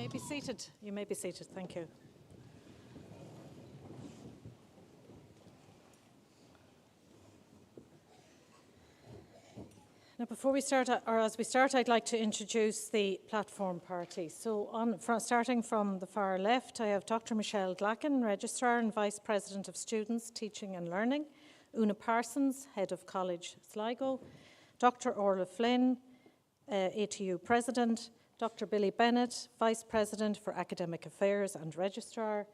may be seated. You may be seated. Thank you. Now, before we start, or as we start, I'd like to introduce the platform party. So, starting from the far left, I have Dr. Michelle Glacken, Registrar and Vice President of Students, Teaching and Learning, Una Parsons, Head of College, Sligo, Dr. Orla Flynn, ATU President, Dr. Billy Bennett, Vice President for Academic Affairs and Registrar.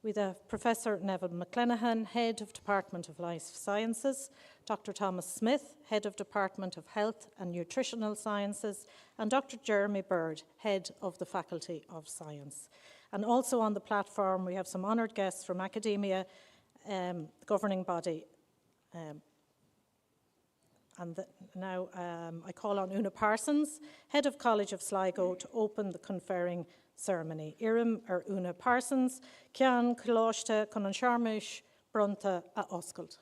We have Professor Neville McClenaghan, Head of Department of Life Sciences, Dr. Thomas Smith, Head of Department of Health and Nutritional Sciences, and Dr. Jeremy Bird, Head of the Faculty of Science. And also on the platform, we have some honoured guests from academia, the governing body. Now I call on Una Parsons, Head of College of Sligo, to open the conferring ceremony. Irim Una Parsons, Cian Cloiste Conansharmish Brunta a Oscailt.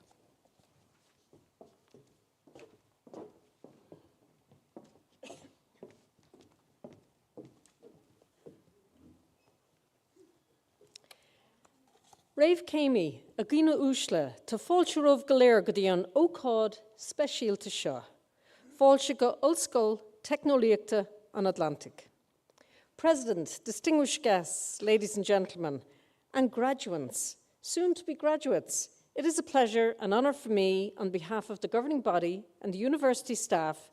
Raibh Céimi, a gina úsle, ta fáilte roimh go léir go dtí an ócáid speisialta seo, fáilte go ollscoil technoliaachta an Atlantic. President, distinguished guests, ladies and gentlemen, and graduates, soon to be graduates, it is a pleasure and honour for me, on behalf of the governing body and the university staff,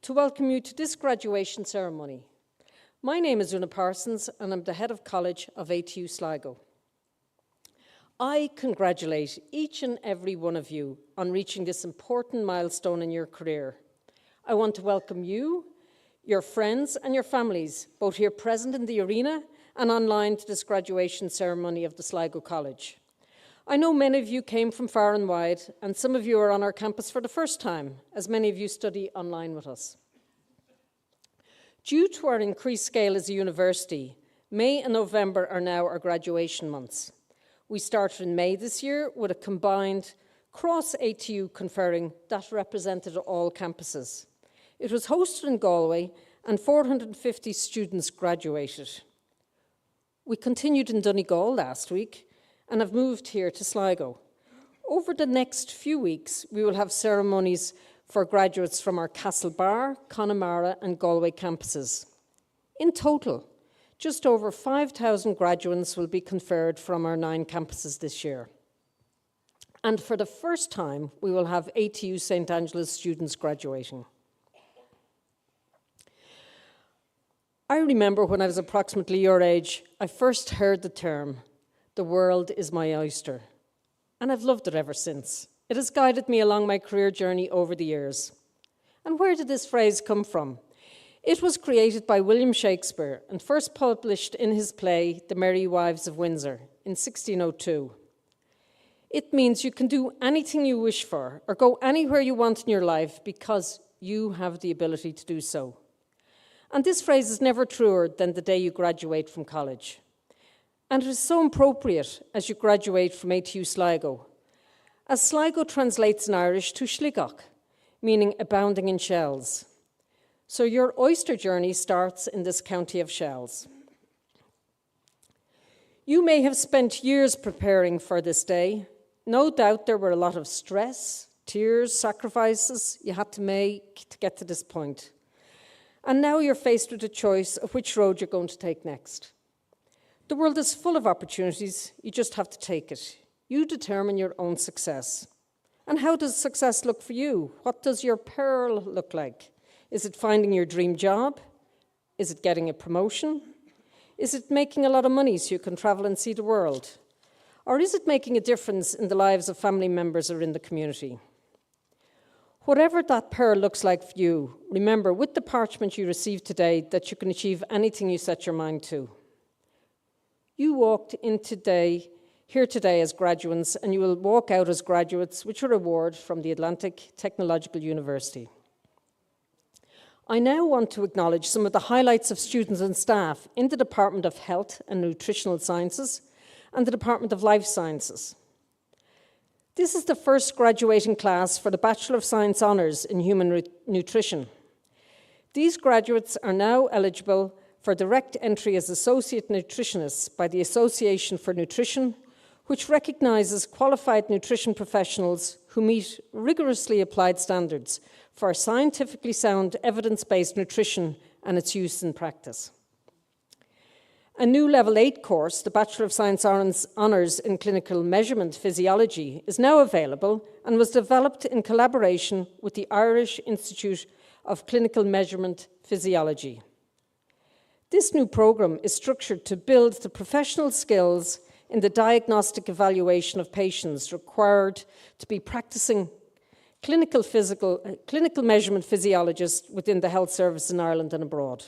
to welcome you to this graduation ceremony. My name is Una Parsons and I'm the Head of College of ATU Sligo. I congratulate each and every one of you on reaching this important milestone in your career. I want to welcome you, your friends and your families, both here present in the arena and online, to this graduation ceremony of the Sligo College. I know many of you came from far and wide, and some of you are on our campus for the first time, as many of you study online with us. Due to our increased scale as a university, May and November are now our graduation months. We started in May this year with a combined cross-ATU conferring that represented all campuses. It was hosted in Galway and 450 students graduated. We continued in Donegal last week and have moved here to Sligo. Over the next few weeks, we will have ceremonies for graduates from our Castlebar, Connemara and Galway campuses. In total, just over 5,000 graduates will be conferred from our 9 campuses this year. And for the first time, we will have ATU St. Angela's students graduating. I remember when I was approximately your age, I first heard the term, "The world is my oyster," and I've loved it ever since. It has guided me along my career journey over the years. And where did this phrase come from? It was created by William Shakespeare and first published in his play, The Merry Wives of Windsor, in 1602. It means you can do anything you wish for or go anywhere you want in your life because you have the ability to do so. And this phrase is never truer than the day you graduate from college. And it is so appropriate as you graduate from ATU Sligo, as Sligo translates in Irish to Sligoch, meaning abounding in shells. So your oyster journey starts in this county of shells. You may have spent years preparing for this day. No doubt there were a lot of stress, tears, sacrifices you had to make to get to this point. And now you're faced with a choice of which road you're going to take next. The world is full of opportunities, you just have to take it. You determine your own success. And how does success look for you? What does your pearl look like? Is it finding your dream job? Is it getting a promotion? Is it making a lot of money so you can travel and see the world? Or is it making a difference in the lives of family members or in the community? Whatever that pearl looks like for you, remember with the parchment you received today that you can achieve anything you set your mind to. You walked in here today as graduates, and you will walk out as graduates with a reward from the Atlantic Technological University. I now want to acknowledge some of the highlights of students and staff in the Department of Health and Nutritional Sciences and the Department of Life Sciences. This is the first graduating class for the Bachelor of Science Honours in Human Nutrition. These graduates are now eligible for direct entry as associate nutritionists by the Association for Nutrition, which recognises qualified nutrition professionals who meet rigorously applied standards for scientifically sound, evidence-based nutrition and its use in practice. A new Level 8 course, the Bachelor of Science Honours in Clinical Measurement Physiology, is now available and was developed in collaboration with the Irish Institute of Clinical Measurement Physiology. This new programme is structured to build the professional skills in the diagnostic evaluation of patients required to be practising clinical measurement physiologists within the health service in Ireland and abroad.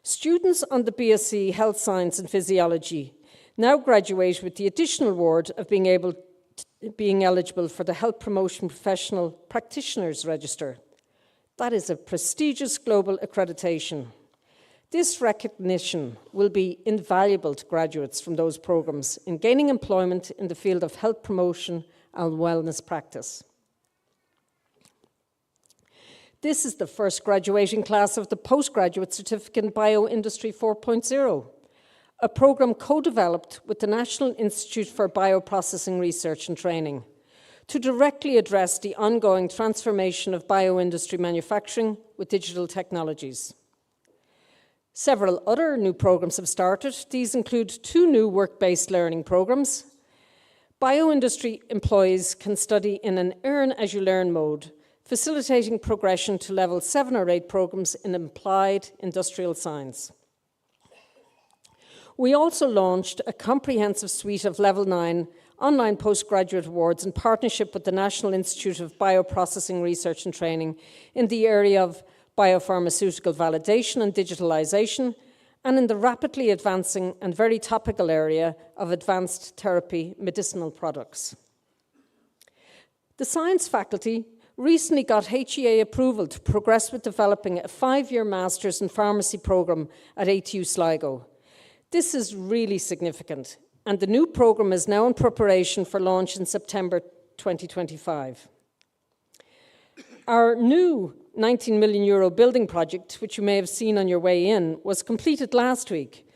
Students on the BSc Health Science and Physiology now graduate with the additional award of being eligible for the Health Promotion Professional Practitioners Register. That is a prestigious global accreditation. This recognition will be invaluable to graduates from those programmes in gaining employment in the field of health promotion and wellness practice. This is the first graduating class of the Postgraduate Certificate in Bioindustry 4.0, a programme co-developed with the National Institute for Bioprocessing Research and Training to directly address the ongoing transformation of bioindustry manufacturing with digital technologies. Several other new programmes have started. These include 2 new work-based learning programmes. Bioindustry employees can study in an earn-as-you-learn mode, facilitating progression to level 7 or 8 programmes in applied industrial science. We also launched a comprehensive suite of level 9 online postgraduate awards in partnership with the National Institute of Bioprocessing Research and Training in the area of biopharmaceutical validation and digitalisation, and in the rapidly advancing and very topical area of advanced therapy medicinal products. The science faculty recently got HEA approval to progress with developing a 5-year Masters in Pharmacy programme at ATU Sligo. This is really significant, and the new programme is now in preparation for launch in September 2025. Our new €19 million building project, which you may have seen on your way in, was completed last week,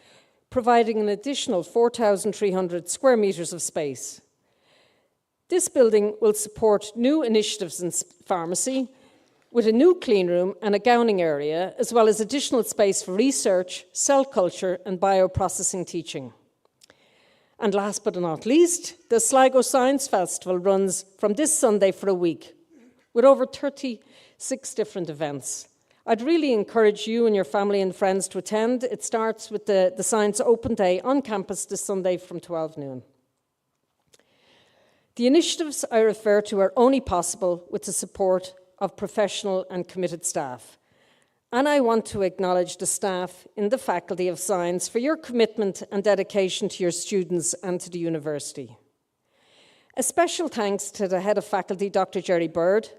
providing an additional 4,300 square metres of space. This building will support new initiatives in pharmacy with a new clean room and a gowning area, as well as additional space for research, cell culture and bioprocessing teaching. And last but not least, the Sligo Science Festival runs from this Sunday for a week with over 36 different events. I'd really encourage you and your family and friends to attend. It starts with the Science Open Day on campus this Sunday from 12 noon. The initiatives I refer to are only possible with the support of professional and committed staff. And I want to acknowledge the staff in the Faculty of Science for your commitment and dedication to your students and to the university. A special thanks to the Head of Faculty, Dr. Jerry Bird,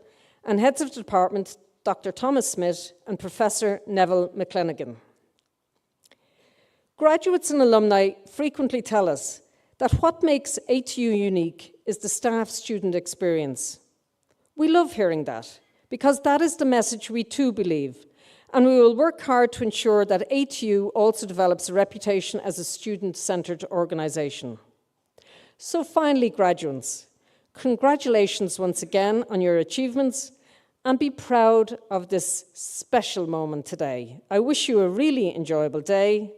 and Heads of Department, Dr. Thomas Smith and Professor Neville McClenaghan. Graduates and alumni frequently tell us that what makes ATU unique is the staff-student experience. We love hearing that, because that is the message we too believe, and we will work hard to ensure that ATU also develops a reputation as a student-centred organisation. So finally, graduates, congratulations once again on your achievements, and be proud of this special moment today. I wish you a really enjoyable day.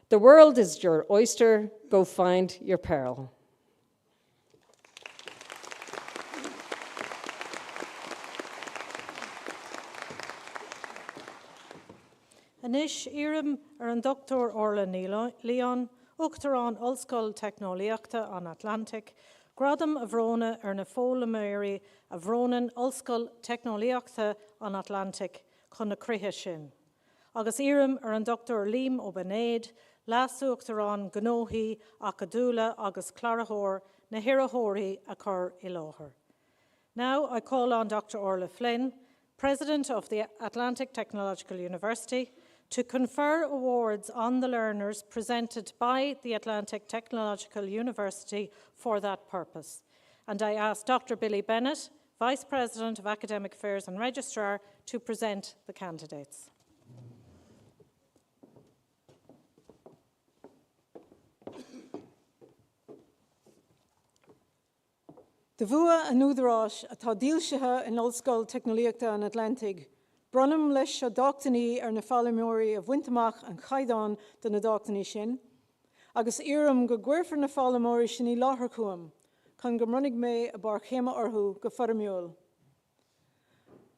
The world is your oyster. Go find your pearl. Anish Iram an Dr. Orla Leon, Uachtarán Ollscoil Technoliachta an Atlantic, Gradam Avrona na Fólamary Avronan Ollscoil Technoliachta an Atlantic chun na crutha sin. Agus Iram an Dr. Liam O'Benéid, Lasú Uachtarán Gnóthaí Acadúla agus Clarahor na Hirahóirí a chur I láthair. Now I call on Dr. Orla Flynn, President of the Atlantic Technological University, to confer awards on the learners presented by the Atlantic Technological University for that purpose. And I ask Dr. Billy Bennett, Vice President of Academic Affairs and Registrar, to present the candidates. De bhua an údarás atá díolsithe in Ollscoil Technoliaachta an Atlantic, brunam leis seo dochtaní ar na fálamóirí a bhainteach an chaidán do na dochtaní sin, agus iarm go gcuirfar na fálamóirí sin í láthair cuam, chun go mruinnig mé a bar chéime orthu go fadaimiúil.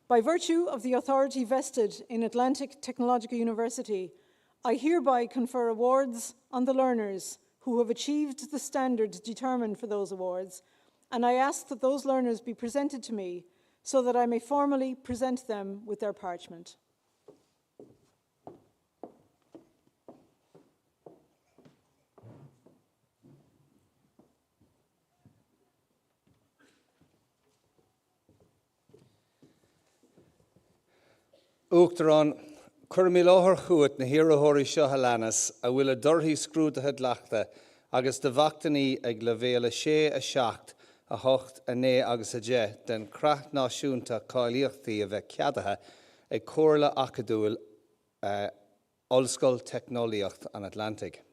By virtue of the authority vested in Atlantic Technological University, I hereby confer awards on the learners who have achieved the standard determined for those awards, and I ask that those learners be presented to me so that I may formally present them with their parchment. Uachtarán, chuir mí láthair chuait na hiarrthóirí seo halanas a bhfuil a dorthaí scrútathe dleachta agus de bhachtaní ag le bhéle sé a seacht a hocht a né agus a dé den creath náisiúnta cáilíochtaí a bheith ceadathe ag comhairle acadúil Ollscoil Technoliacht an Atlantic.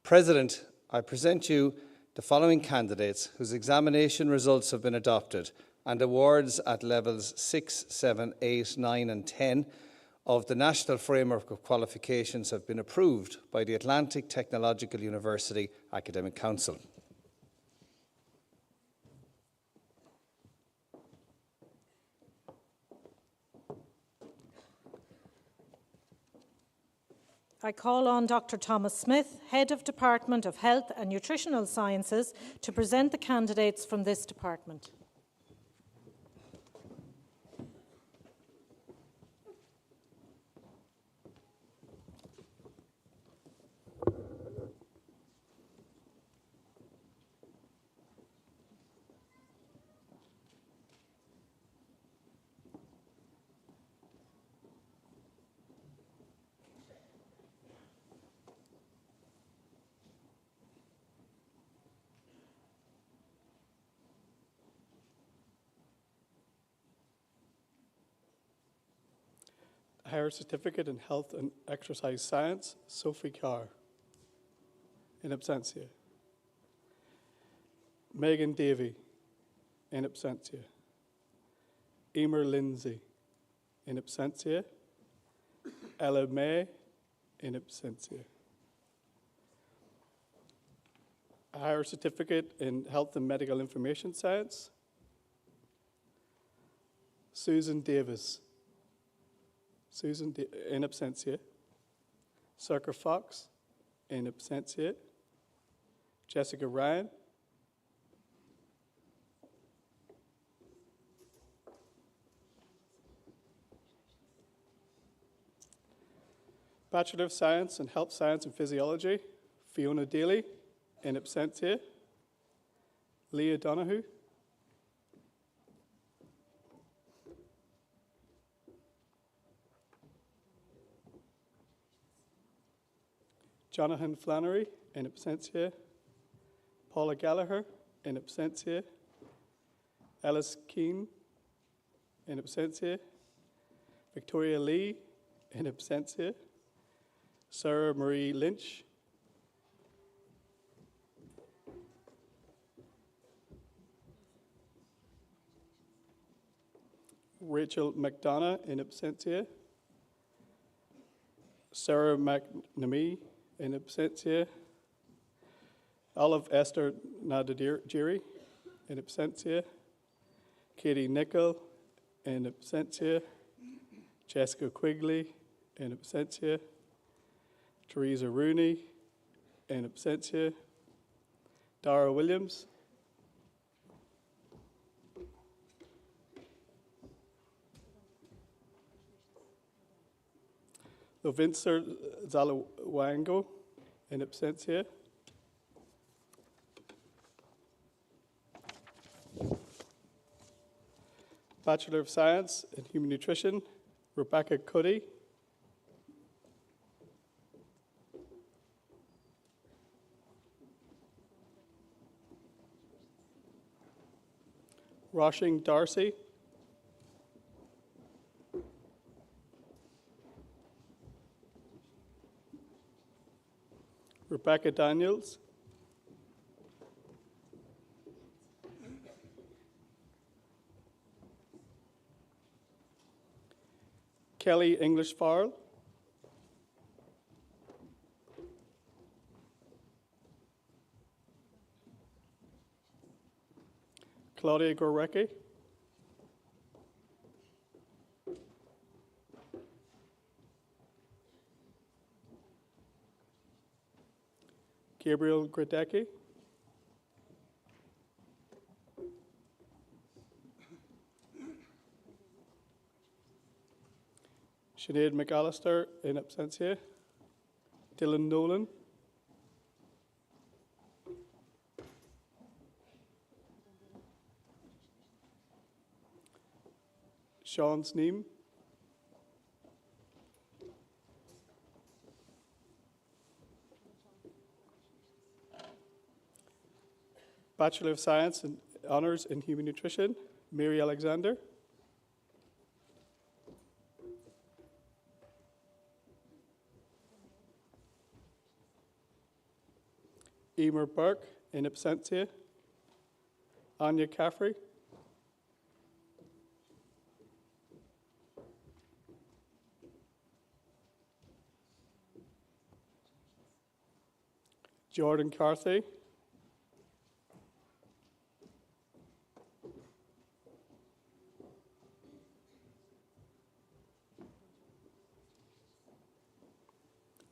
President, I present you the following candidates whose examination results have been adopted and awards at levels 6, 7, 8, 9 and 10 of the National Framework of Qualifications have been approved by the Atlantic Technological University Academic Council. I call on Dr. Thomas Smith, Head of Department of Health and Nutritional Sciences, to present the candidates from this department. Higher Certificate in Health and Exercise Science, Sophie Carr, in absentia. Megan Davey, in absentia. Emer Lindsay, in absentia. Ella May, in absentia. A higher certificate in Health and Medical Information Science, Susan Davis, in absentia. Circa Fox, in absentia. Jessica Ryan. Bachelor of Science in Health Science and Physiology, Fiona Daly, in absentia. Leah Donahue. Jonathan Flannery, in absentia. Paula Gallagher, in absentia. Alice Keane, in absentia. Victoria Lee, in absentia. Sarah Marie Lynch. Rachel McDonough, in absentia. Sarah McNamee, in absentia. Olive Esther Nadajiri, in absentia. Katie Nicol, in absentia. Jessica Quigley, in absentia. Teresa Rooney, in absentia. Dara Williams. Lovincer Zalawango, in absentia. Bachelor of Science in Human Nutrition, Rebecca Cuddy. Roshing Darcy. Rebecca Daniels. Kelly English Farrell. Claudia Gorecki. Gabriel Gradecki. Sinead McAllister in absentia. Dylan Nolan. Sean Sneem. Bachelor of Science and Honours in Human Nutrition, Mary Alexander. Emer Burke in absentia. Anya Caffrey. Jordan Carthy.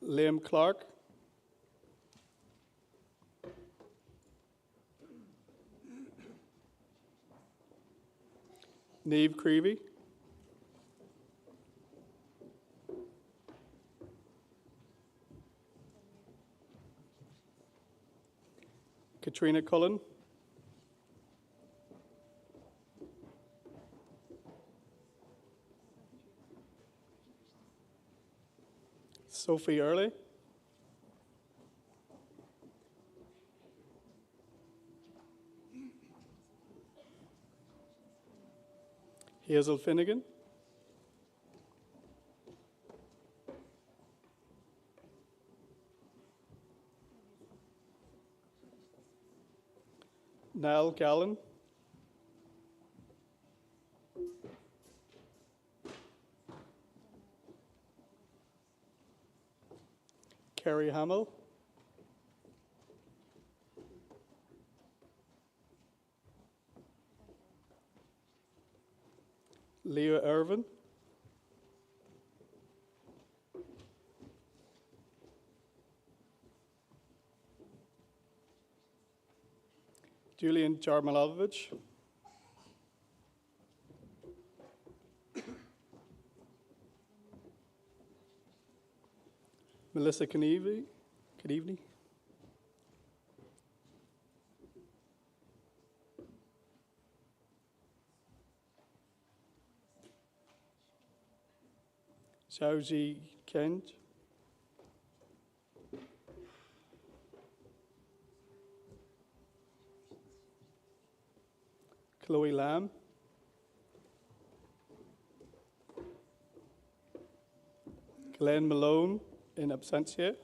Liam Clark. Neve Creevy. Katrina Cullen. Sophie Early. Hazel Finnegan. Niall Gallen. Kerry Hamill. Leah Irvin. Julian Jarmilovich. Melissa Knievey. Xiaoji Kent. Chloe Lamb. Glenn Malone in absentia.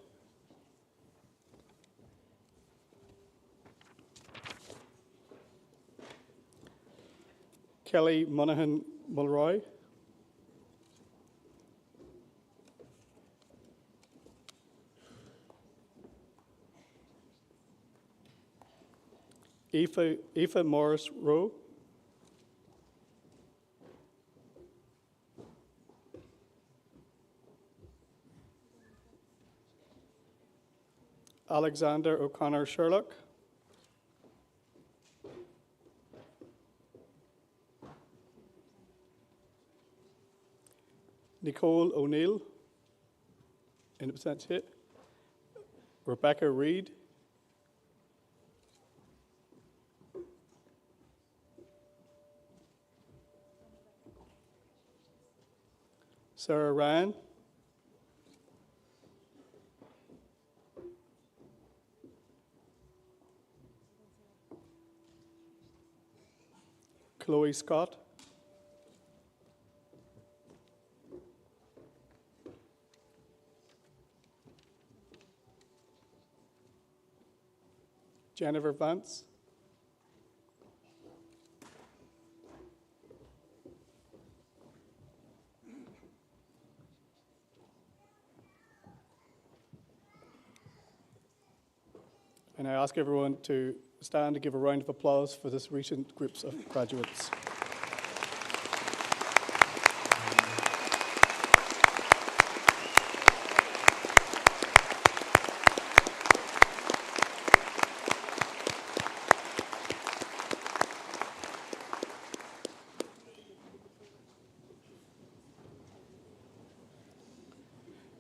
Kelly Monaghan Mulroy. Aoife Morris Rowe. Alexander O'Connor Sherlock. Nicole O'Neill in absentia. Rebecca Reed. Sarah Ryan. Chloe Scott. Jennifer Vance. And I ask everyone to stand to give a round of applause for this recent groups of graduates.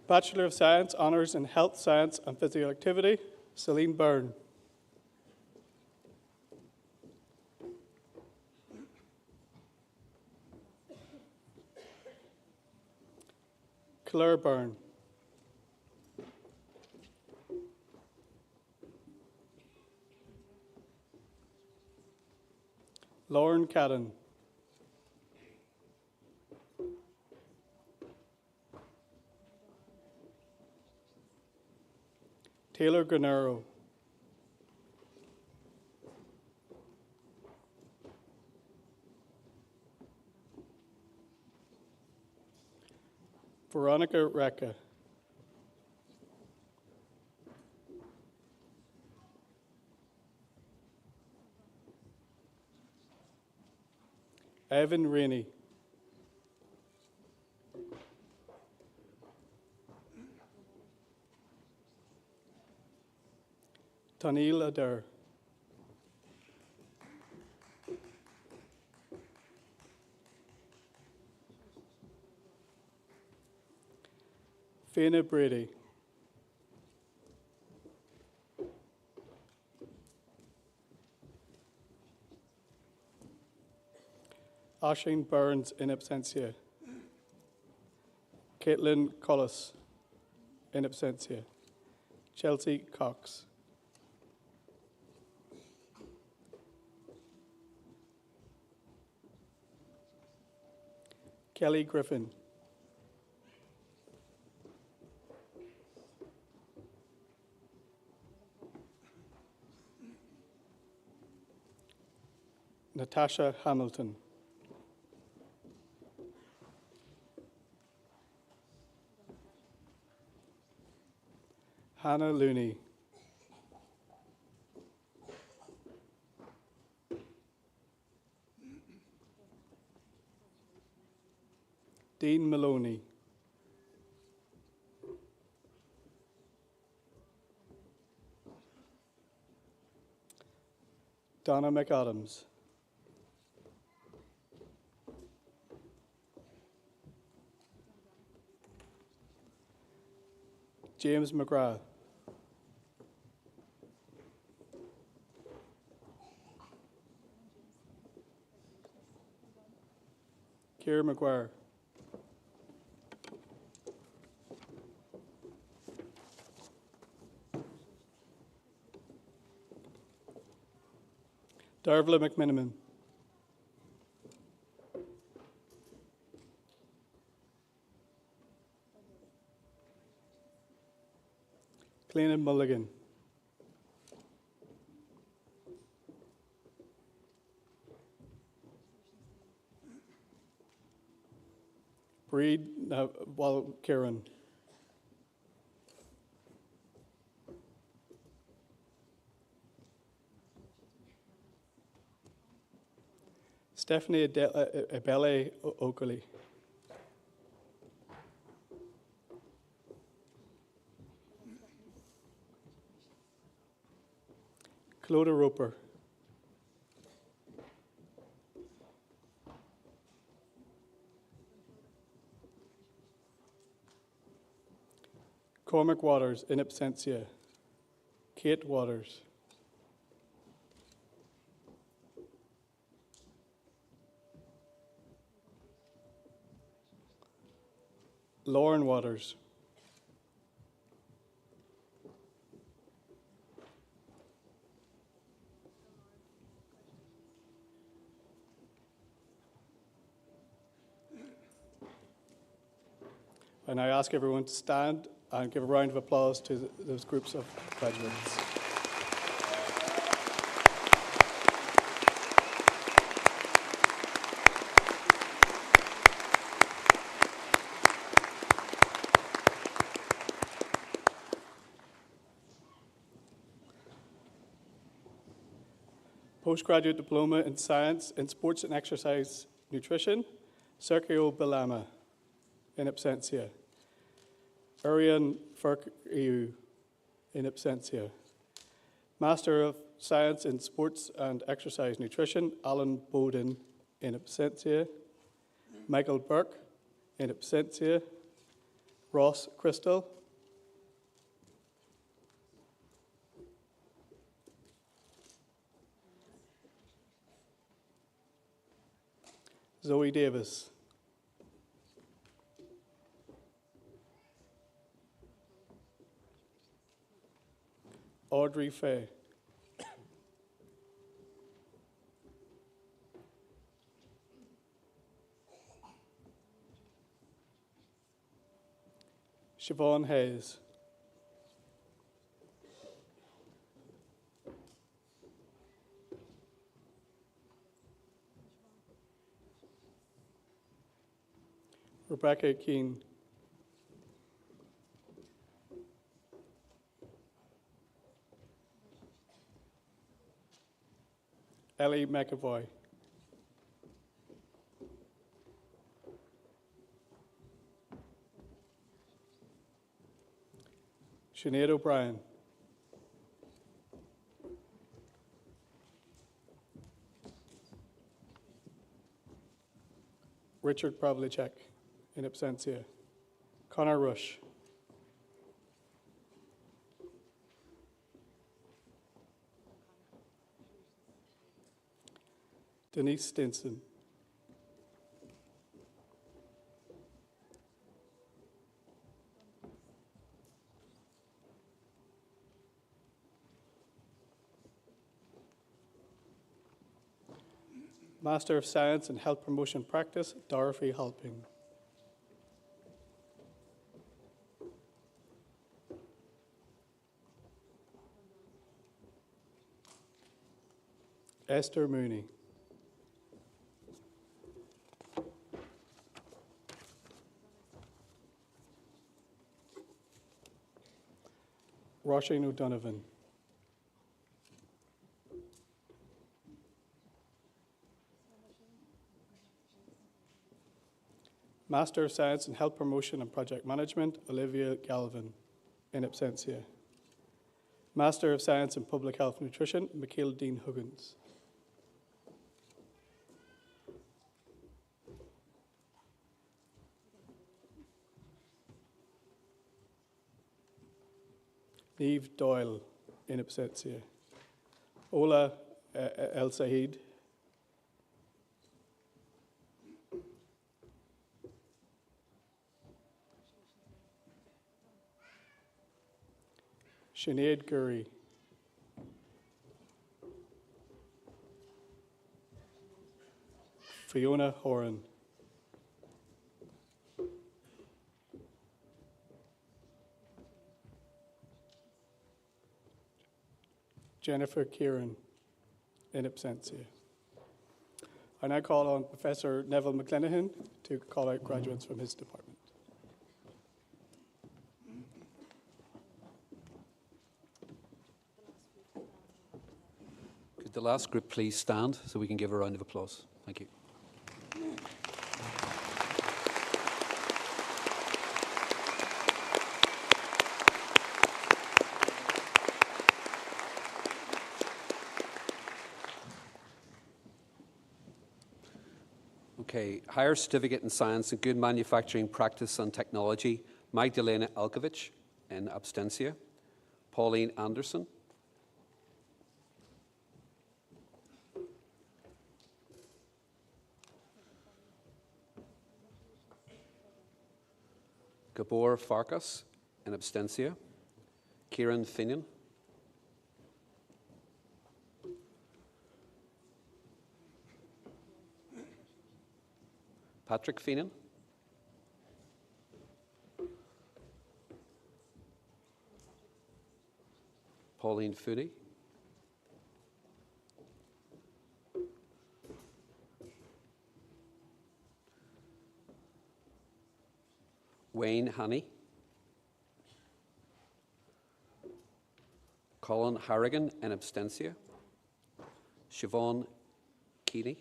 Bachelor of Science, Honours in Health Science and Physical Activity, Celine Byrne. Claire Byrne. Lauren Cadden. Taylor Granero. Veronica Recca. Evan Rainey. Tanil Adair. Fiona Brady. Oisin Burns in absentia. Caitlin Collis in absentia. Chelsea Cox. Kelly Griffin. Natasha Hamilton. Hannah Looney. Dean Maloney. Donna McAdams. James McGrath. Keir McGuire. Darvla McMiniman. Cleanan Mulligan. Breed Kieran. Stephanie Abele Oakley. Clodagh Roper. Cormac Waters in absentia. Kate Waters. Lauren Waters. And I ask everyone to stand and give a round of applause to those groups of graduates. Postgraduate Diploma in Science in Sports and Exercise Nutrition, Sergio Balama, in absentia. Arian Ferk-EU, in absentia. Master of Science in Sports and Exercise Nutrition, Alan Bowden, in absentia. Michael Burke, in absentia. Ross Crystal. Zoe Davis. Audrey Fay. Siobhan Hayes. Rebecca Keane. Ellie McAvoy. Sinead O'Brien. Richard Pavlicek, in absentia. Connor Rush. Denise Stinson. Master of Science in Health Promotion Practice, Dorothy Halping. Esther Mooney. Roisin O'Donovan. Master of Science in Health Promotion and Project Management, Olivia Galvin, in absentia. Master of Science in Public Health Nutrition, Michael Dean Huggins. Neve Doyle, in absentia. Ola El Said. Sinead Gurry. Fiona Horan. Jennifer Kieran, in absentia. I now call on Professor Neville McClenaghan to call out graduates from his department. Could the last group please stand so we can give a round of applause? Thank you. Okay, Higher Certificate in Science and Good Manufacturing Practice and Technology, Magdalena Elkovich, in absentia. Pauline Anderson. Gabor Farkas, in absentia. Kieran Finian. Patrick Feenan. Pauline Foodie. Wayne Honey. Colin Harrigan, in absentia. Siobhan Keeley.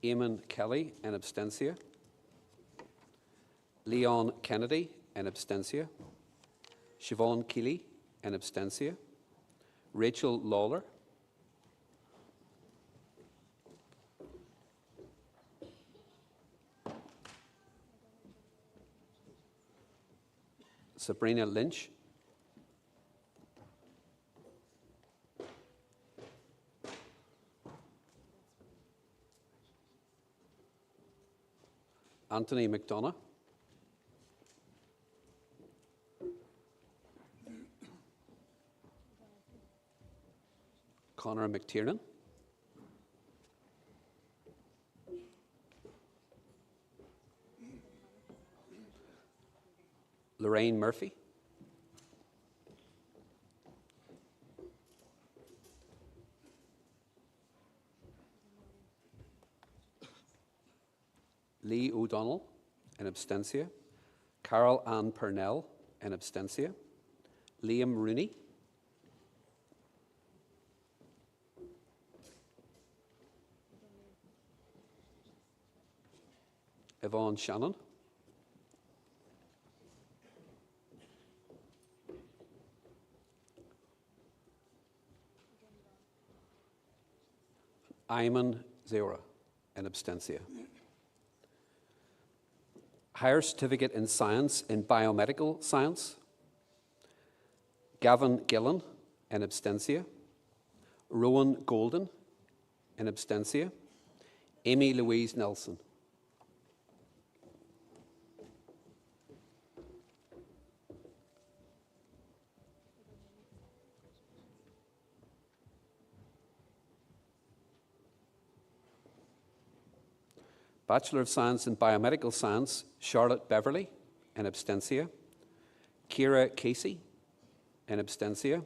Eamon Kelly, in abstentia. Leon Kennedy, in abstentia. Siobhan Keeley, in abstentia. Rachel Lawler. Sabrina Lynch. Anthony McDonough. Conor McTiernan. Lorraine Murphy. Lee O'Donnell, in abstentia. Carol Ann Purnell, in abstentia. Liam Rooney. Yvonne Shannon. Ayman Zera, in abstentia. Higher Certificate in Science in Biomedical Science. Gavin Gillen, in abstentia. Rowan Golden, in abstentia. Amy Louise Nelson. Bachelor of Science in Biomedical Science, Charlotte Beverly, in abstentia. Kira Casey, in abstentia.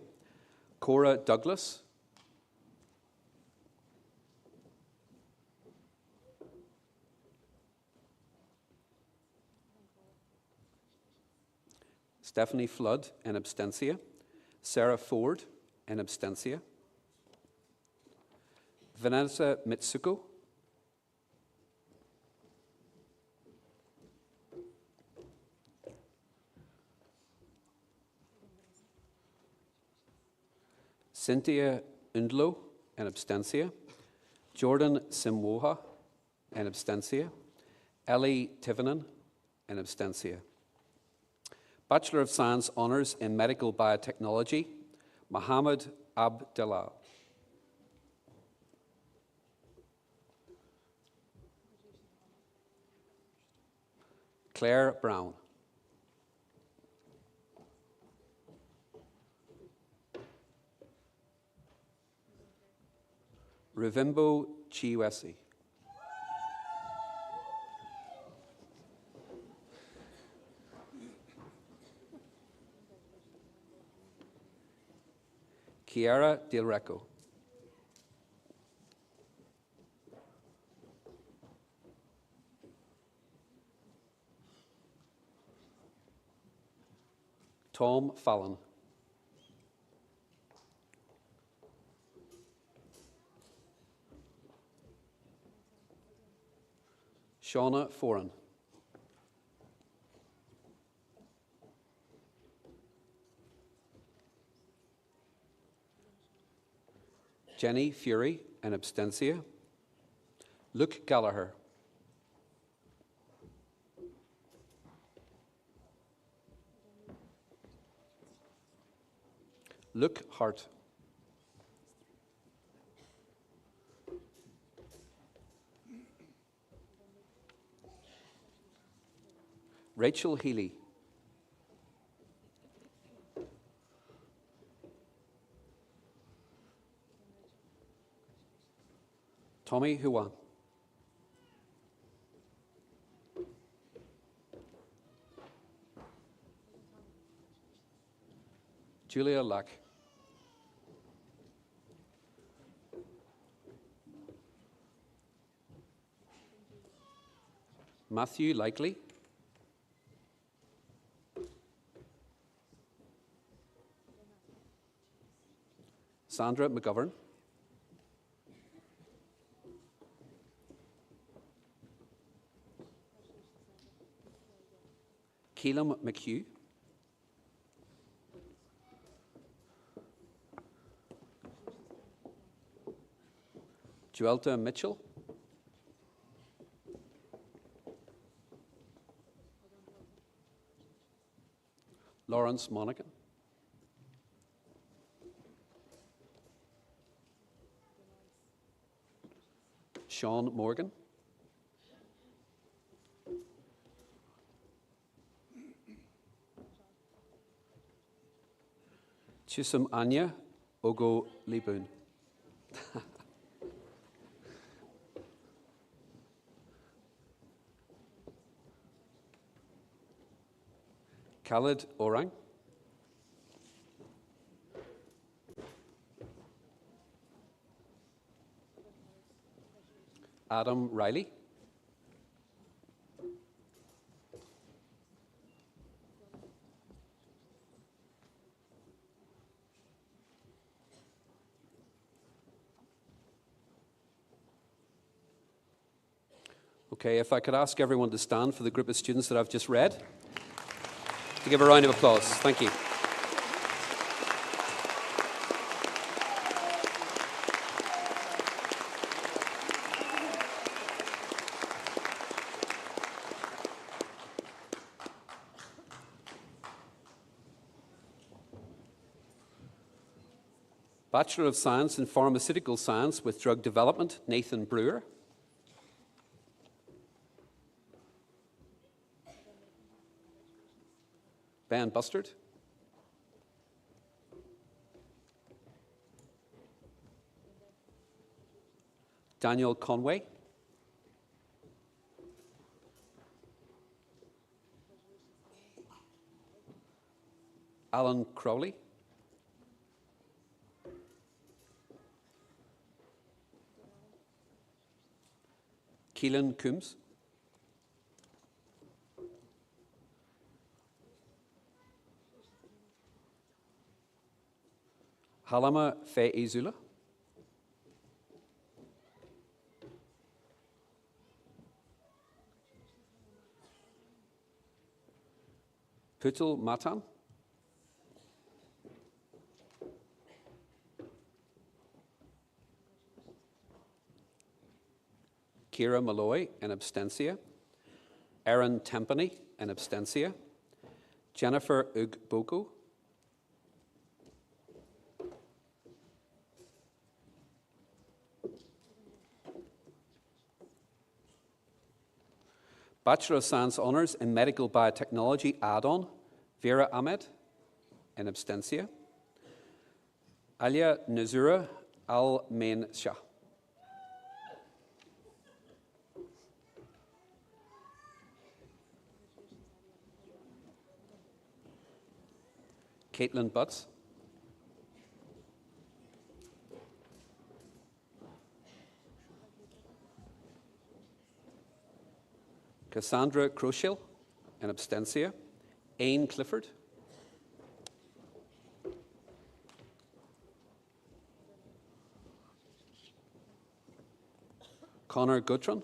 Cora Douglas. Stephanie Flood, in abstentia. Sarah Ford, in abstentia. Vanessa Mitsuko. Cynthia Undlo, in abstentia. Jordan Simwoha, in abstentia. Ellie Tivenin, in abstentia. Bachelor of Science Honours in Medical Biotechnology, Mohammed Abdallah. Claire Brown. Ruvimbo Chiwesi. Kiara Del Reco. Tom Fallon. Shauna Foran. Jenny Fury, in abstentia. Luke Gallagher. Luke Hart. Rachel Healy. Tommy Huan. Julia Lack. Matthew Likely, Sandra McGovern, Keelam McHugh, Joelta Mitchell, Lawrence Monaghan, Sean Morgan, Chisum Anya Ogo Libun, Khalid Orang, Adam Riley, Okay, if I could ask everyone to stand for the group of students that I've just read, to give a round of applause. Thank you. Bachelor of Science in Pharmaceutical Science with Drug Development, Nathan Brewer. Ben Bustard. Daniel Conway. Alan Crowley. Keelan Coombs. Halama Fe-Izula. Putul Matan. Kira Malloy in abstentia. Erin Tempany in abstentia. Jennifer Ugboku. Bachelor of Science Honours in Medical Biotechnology add-on, Vera Ahmed in abstentia. Alia Nazura Al-Main Shah. Caitlin Butts. Cassandra Croshill in abstentia. Aine Clifford. Connor Guthron.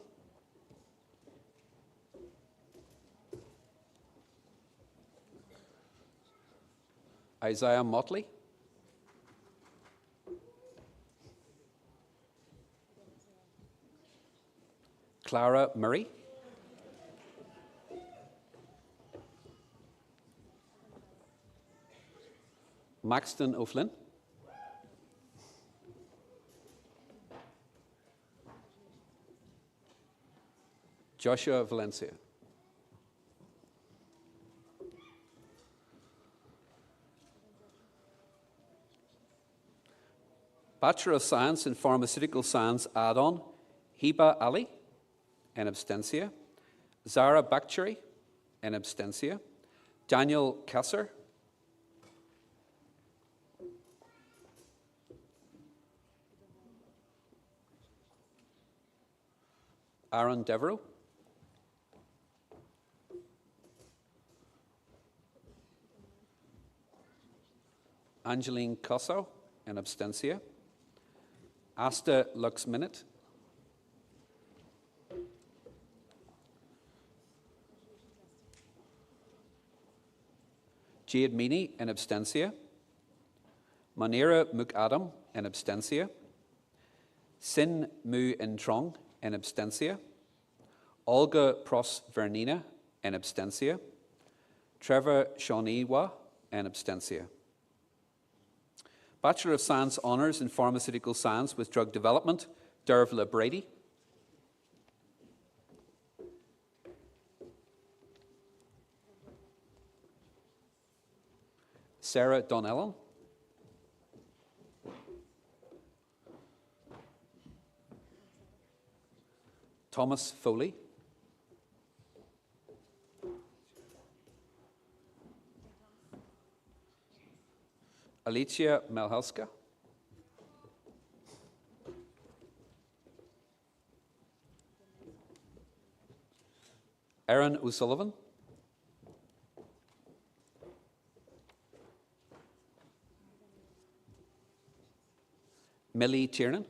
Isaiah Motley. Clara Murray. Maxton O'Flynn. Joshua Valencia. Bachelor of Science in Pharmaceutical Science add-on, Hiba Ali in abstentia. Zara Bakhtiari in abstentia. Daniel Kasser. Aaron Devereaux. Angeline Cosso, in absentia. Asta Lux Minute. Jade Meany, in absentia. Manira McAdam, in absentia. Sin Mu Trong, in absentia. Olga Pros Vernina, in absentia. Trevor Shauniwa, in absentia. Bachelor of Science Honours in Pharmaceutical Science with Drug Development, Dervla Brady. Sarah Donnellan. Thomas Foley. Alicia Melhelska. Aaron O'Sullivan. Millie Tiernan.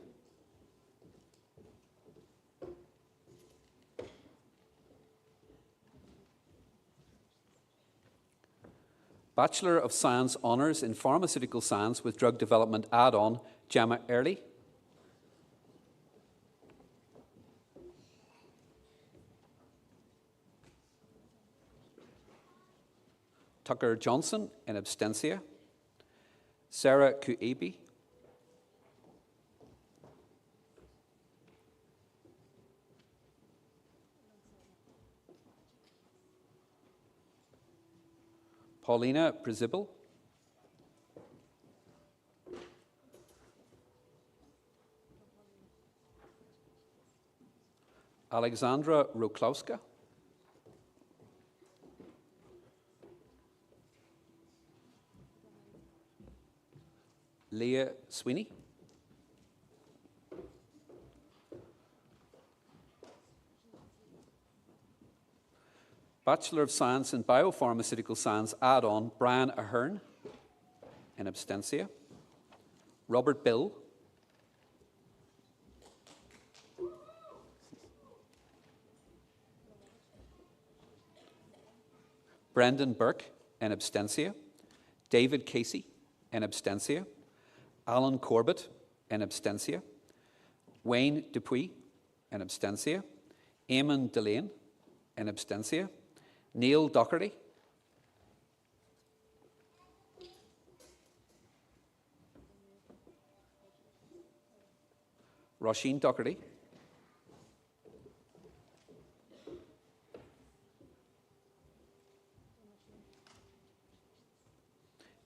Bachelor of Science Honours in Pharmaceutical Science with Drug Development Add-on, Gemma Early. Tucker Johnson, in absentia. Sarah Kuebi. Paulina Prezibel. Alexandra Roklowska. Leah Sweeney. Bachelor of Science in Biopharmaceutical Science add-on, Brian Ahern, in absentia. Robert Bill. Brendan Burke, in absentia. David Casey, in absentia. Alan Corbett, in absentia. Wayne Dupuy, in absentia. Eamon Delane, in absentia. Neil Docherty. Roisin Docherty.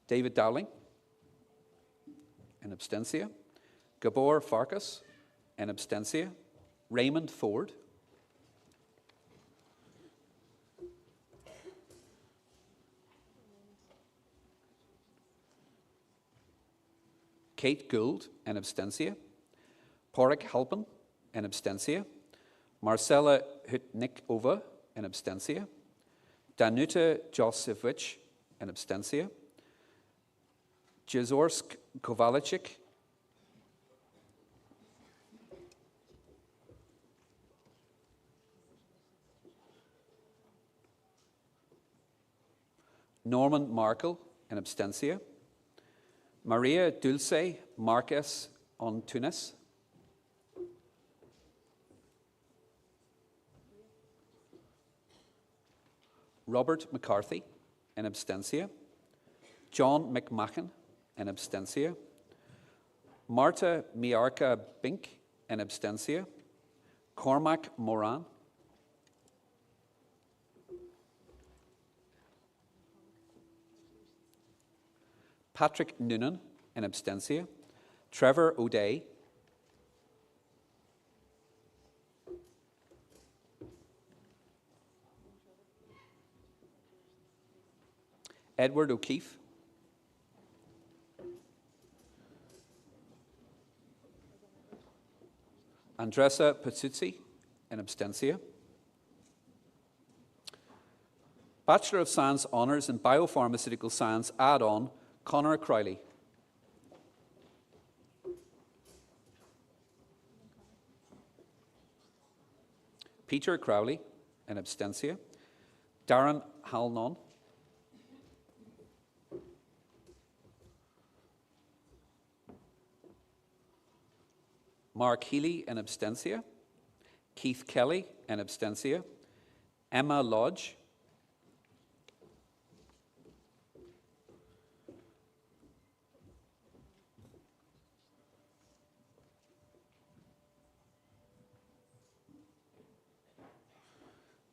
David Dowling, in absentia. Gabor Farkas, in absentia. Raymond Ford. Kate Gould, in absentia. Porrick Halpin, in absentia. Marcella Hutnikova, in absentia. Danuta Josevich, in absentia. Jezorsk Kovalchik. Norman Markle, in absentia. Maria Dulce Marquez Antunes. Robert McCarthy, in absentia. John McMahon, in absentia. Marta Miarca Bink, in absentia. Cormac Moran. Patrick Noonan, in absentia. Trevor O'Day. Edward O'Keefe. Andressa Pazuzzi, in absentia. Bachelor of Science Honours in Biopharmaceutical Science add-on, Conor Crowley, Peter Crowley, in absentia. Darren Halnon. Mark Healy, in absentia. Keith Kelly, in absentia. Emma Lodge.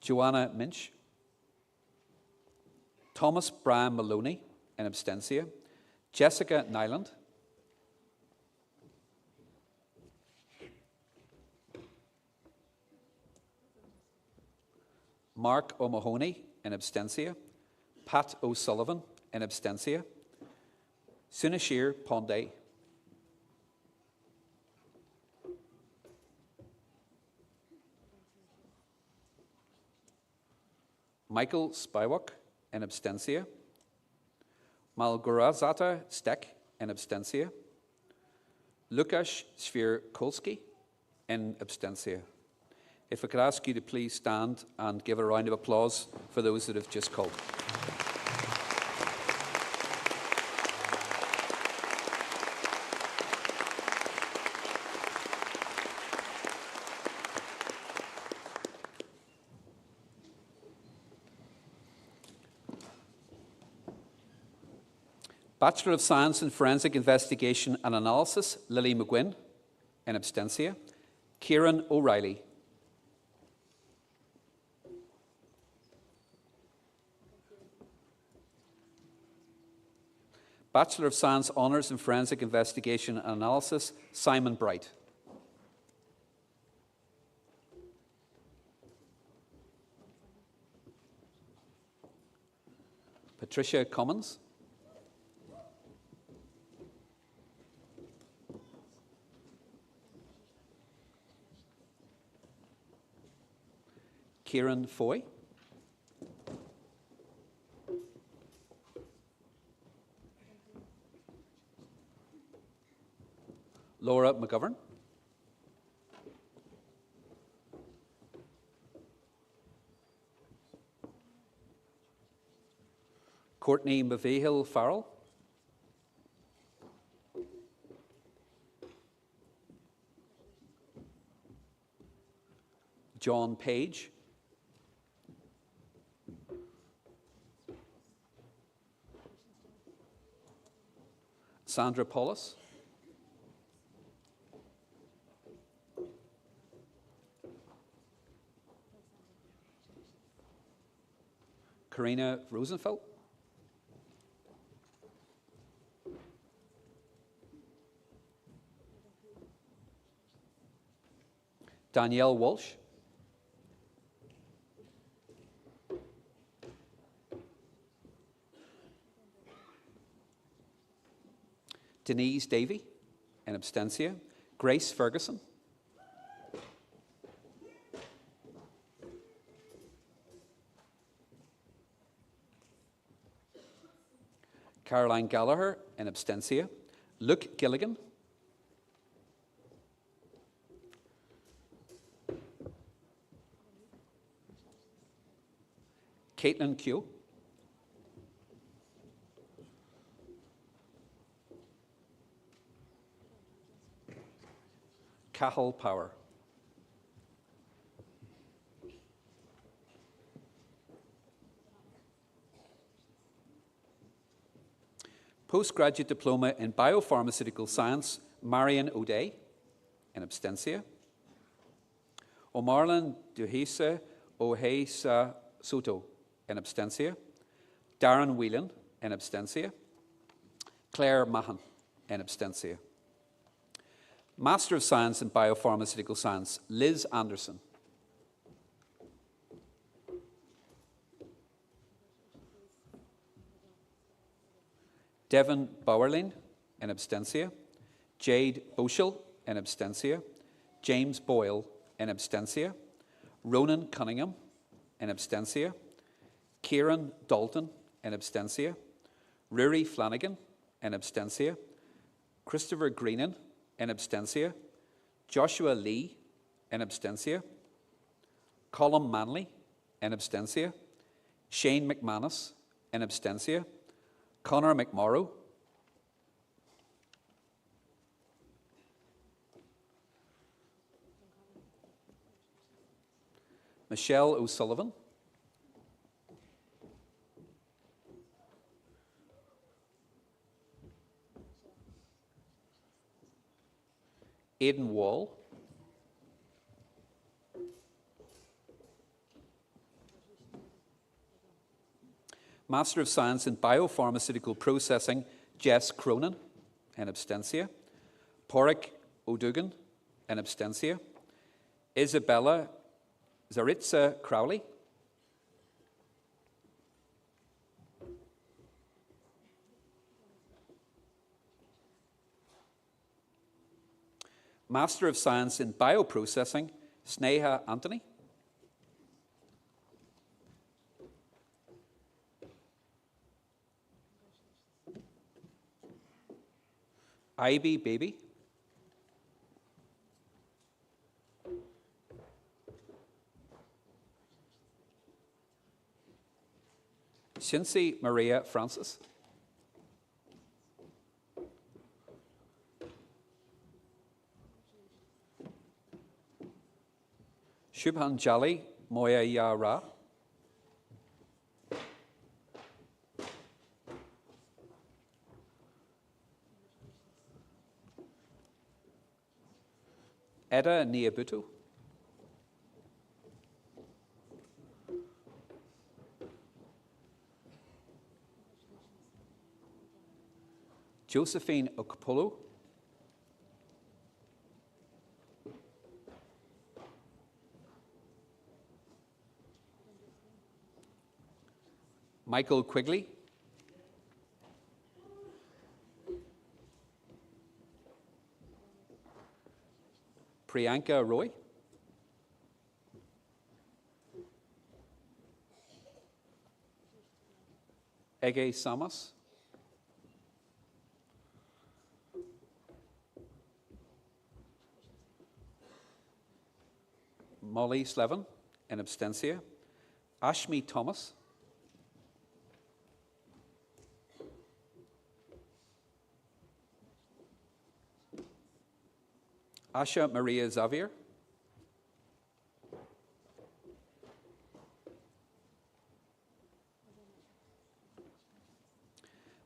Joanna Minch. Thomas Brian Maloney, in absentia. Jessica Nyland. Mark O'Mahony, in absentia. Pat O'Sullivan, in absentia. Sunashir Ponday. Michael Spywak, in absentia. Malgorazata Stek, in absentia. Lukasz Svierkolski, in absentia. If I could ask you to please stand and give a round of applause for those that have just called. Bachelor of Science in Forensic Investigation and Analysis, Lily McGuinn, in absentia. Kieran O'Reilly. Bachelor of Science Honours in Forensic Investigation and Analysis, Simon Bright. Patricia Commons. Kieran Foy. Laura McGovern. Courtney Mavihill Farrell. John Page. Sandra Paulus. Karina Rosenfeld. Danielle Walsh. Denise Davey, in absentia. Grace Ferguson. Caroline Gallagher, in absentia. Luke Gilligan. Caitlin Keogh. Cahill Power. Postgraduate Diploma in Biopharmaceutical Science, Marion O'Day, in absentia. O'Marlin Duhisa O'Heisa Soto, in absentia. Darren Whelan, in absentia. Claire Mahan, in absentia. Master of Science in Biopharmaceutical Science, Liz Anderson. Devon Bowerlin, in absentia. Jade Boschel, in absentia. James Boyle, in absentia. Ronan Cunningham, in absentia. Kieran Dalton, in absentia. Rory Flanagan, in absentia. Christopher Greenan, in absentia. Joshua Lee, in absentia. Colm Manley, in absentia. Shane McManus, in absentia. Conor McMorrow. Michelle O'Sullivan. Aidan Wall. Master of Science in Biopharmaceutical Processing, Jess Cronin, in absentia. Porrick O'Dugan, in absentia. Isabella Zaritza Crowley. Master of Science in Bioprocessing, Sneha Anthony. Ivy Baby. Shinsi Maria Francis. Shubhan Jali Moya Yara. Eda Niabutu. Josephine Okpolo. Michael Quigley. Priyanka Roy. Ege Samas. Molly Slevin, in absentia. Ashmi Thomas. Asha Maria Xavier.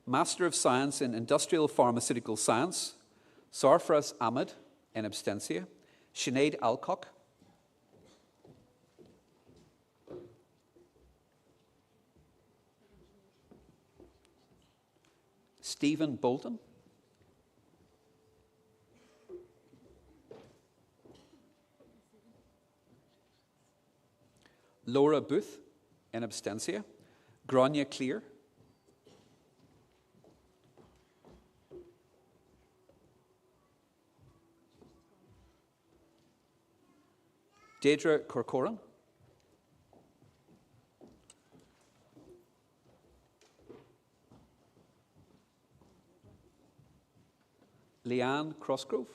Master of Science in Industrial Pharmaceutical Science, Sarfraz Ahmed, in absentia. Sinead Alcock. Stephen Bolton. Laura Booth, in absentia. Grania Clear. Deidre Corcoran. Leanne Crossgrove.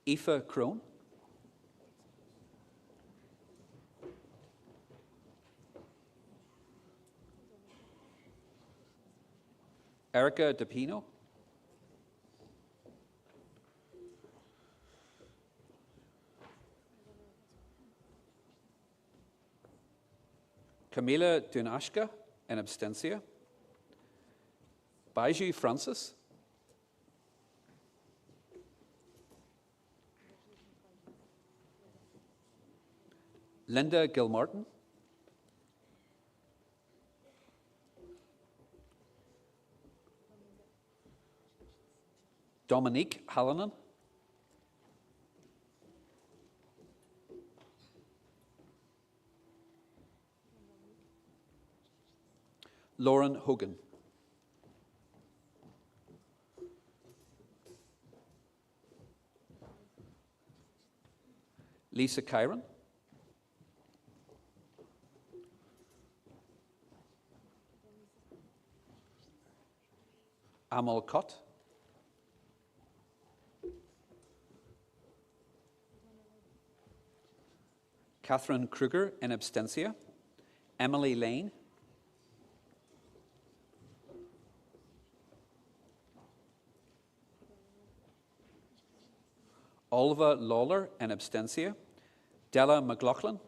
Aoife Crone. Erica DePino. Camila Dunashka, in absentia. Baiju Francis. Linda Gilmartin. Dominique Hallinan. Lauren Hogan. Lisa Kyron. Amal Cott. Catherine Kruger in absentia. Emily Lane. Olva Lawler in absentia. Della McLaughlin.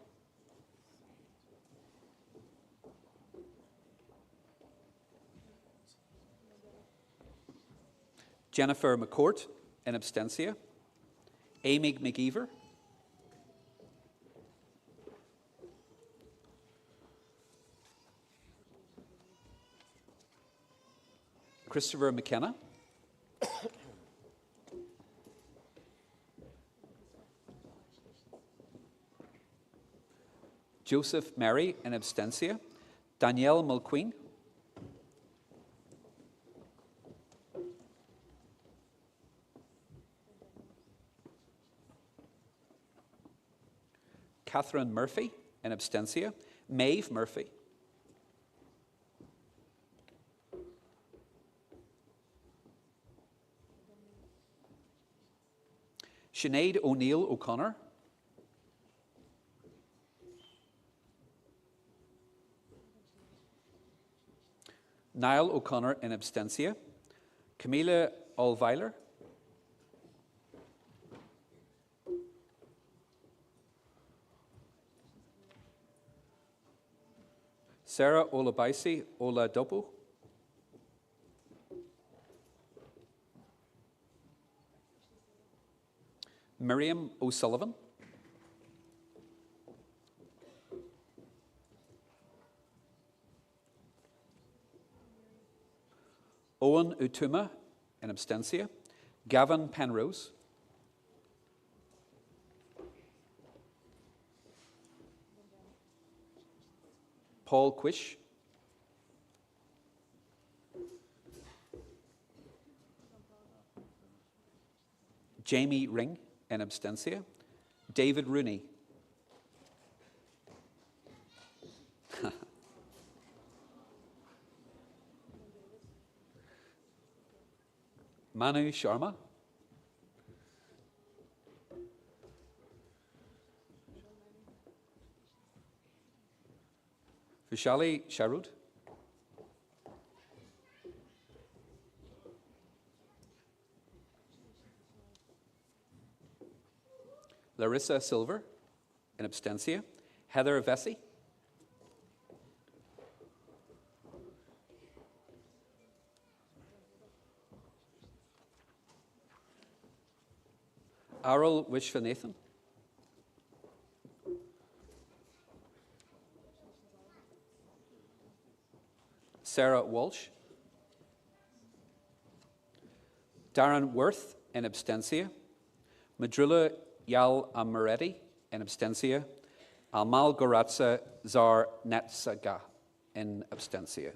Jennifer McCourt in absentia. Amy McEver. Christopher McKenna. Joseph Mary in absentia. Danielle Mulqueen. Catherine Murphy in absentia. Maeve Murphy. Sinead O'Neill O'Connor. Niall O'Connor in absentia. Camila Olweiler. Sarah Olabaisi Oladopo. Miriam O'Sullivan. Owen Utuma in absentia. Gavin Penrose. Paul Quish. Jamie Ring in absentia. David Rooney. Manu Sharma. Vishali Sharud. Larissa Silver in absentia. Heather Vesey. Arul Vishwanathan. Sarah Walsh. Darren Worth in absentia. Madrula Yal Amaretti in absentia. Almal Goratza Zar Netsaga in absentia.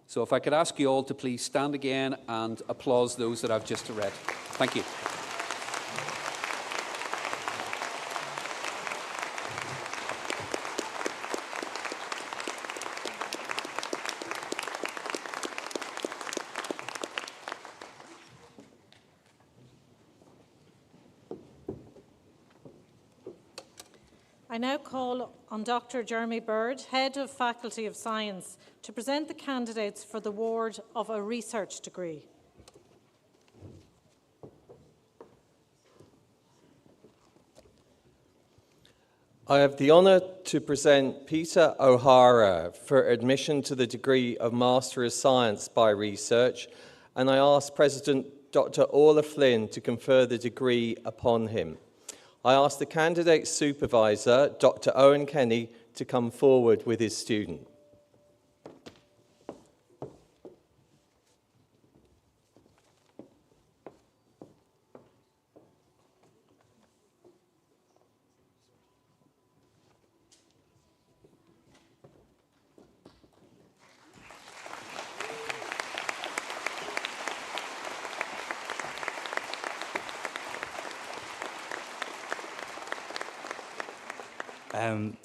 So if I could ask you all to please stand again and applause those that I've just read. Thank you. I now call on Dr. Jeremy Bird, Head of Faculty of Science, to present the candidates for the award of a research degree. I have the honour to present Peter O'Hara for admission to the degree of Master of Science by Research, and I ask President Dr. Orla Flynn to confer the degree upon him. I ask the candidate supervisor, Dr. Owen Kenny, to come forward with his student.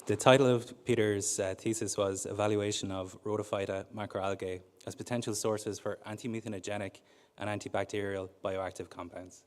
The title of Peter's thesis was Evaluation of Rhodophyta macroalgae as potential sources for antimethanogenic and antibacterial bioactive compounds.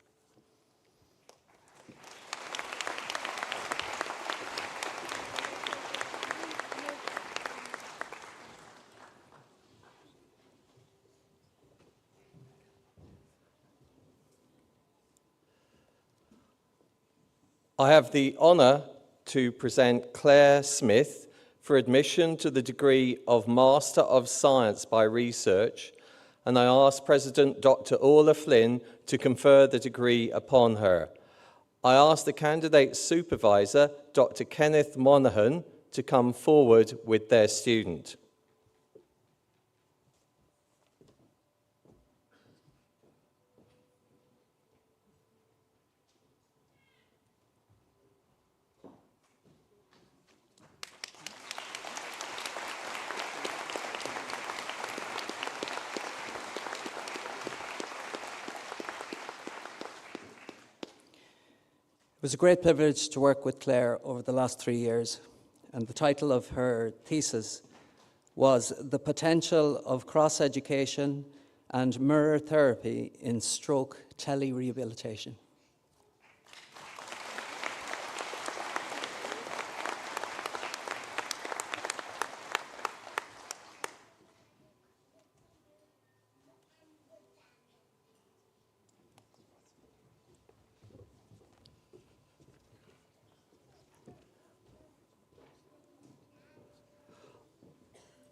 I have the honour to present Claire Smith for admission to the degree of Master of Science by Research, and I ask President Dr. Orla Flynn to confer the degree upon her. I ask the candidate supervisor, Dr. Kenneth Monaghan, to come forward with their student. It was a great privilege to work with Claire over the last 3 years, and the title of her thesis was The Potential of Cross-Education and Mirror Therapy in Stroke Tele-Rehabilitation.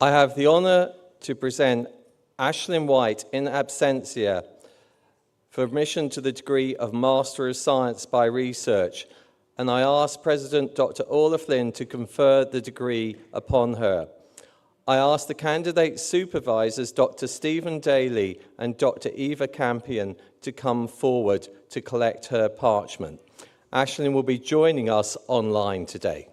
I have the honour to present Aisling White in absentia for admission to the degree of Master of Science by Research, and I ask President Dr. Orla Flynn to confer the degree upon her. I ask the candidate supervisors, Dr. Stephen Daly and Dr. Eva Campion, to come forward to collect her parchment. Aisling will be joining us online today.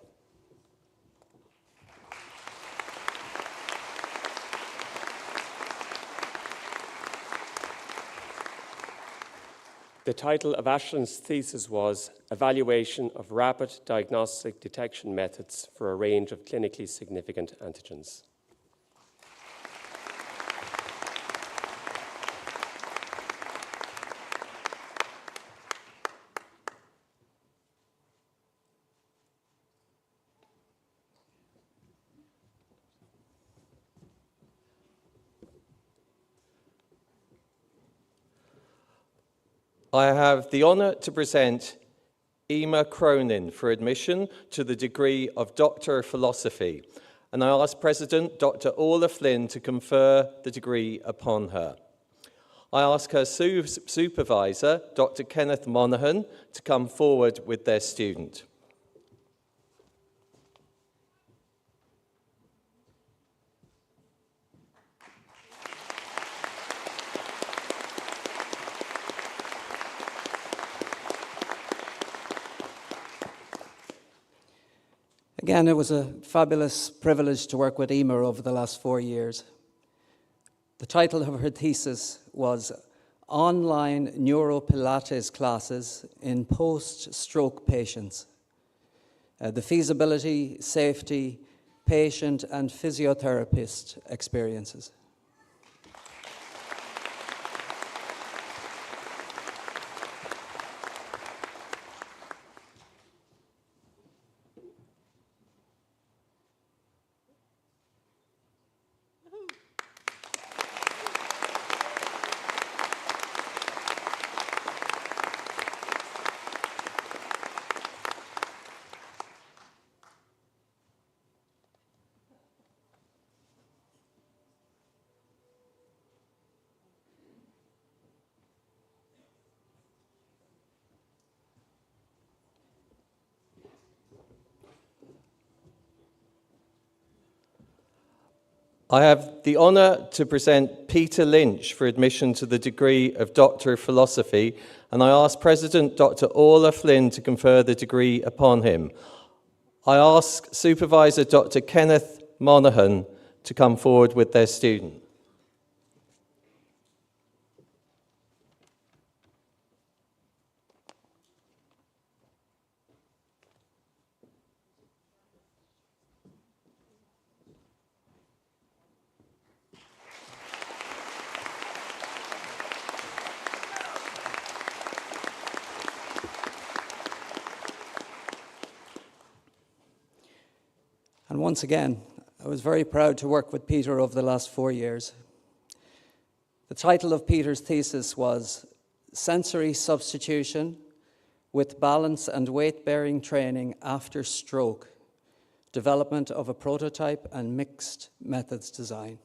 The title of Aisling's thesis was Evaluation of Rapid Diagnostic Detection Methods for a Range of Clinically Significant Antigens. I have the honour to present Emma Cronin for admission to the degree of Doctor of Philosophy, and I ask President Dr. Orla Flynn to confer the degree upon her. I ask her supervisor, Dr. Kenneth Monaghan, to come forward with their student. Again, it was a fabulous privilege to work with Emer over the last 4 years. The title of her thesis was Online Neuropilates Classes in Post-Stroke Patients. The feasibility, safety, patient and physiotherapist experiences. I have the honour to present Peter Lynch for admission to the degree of Doctor of Philosophy, and I ask President Dr. Orla Flynn to confer the degree upon him. I ask Supervisor Dr. Kenneth Monaghan to come forward with their student. And once again, I was very proud to work with Peter over the last 4 years. The title of Peter's thesis was Sensory Substitution, with balance and weight-bearing training after stroke, development of a prototype and mixed methods design.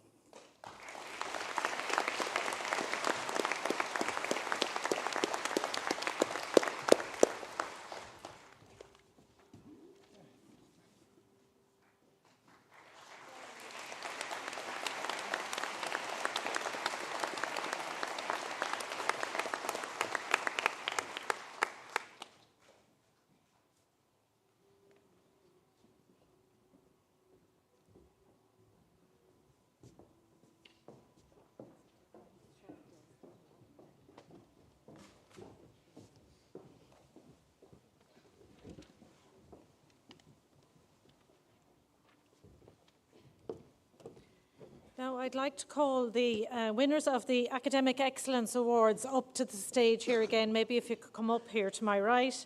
Now, I'd like to call the winners of the Academic Excellence Awards up to the stage here again. Maybe if you could come up here to my right.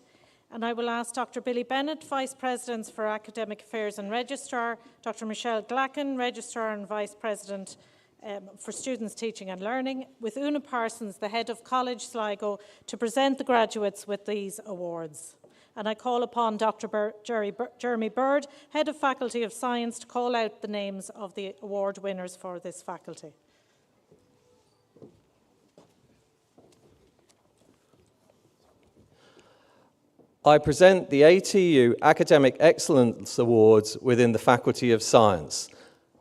And I will ask Dr. Billy Bennett, Vice President for Academic Affairs and Registrar, Dr. Michelle Glacken, Registrar and Vice President for Students Teaching and Learning, with Una Parsons, the Head of College Sligo, to present the graduates with these awards. And I call upon Dr. Jeremy Bird, Head of Faculty of Science, to call out the names of the award winners for this faculty. I present the ATU Academic Excellence Awards within the Faculty of Science.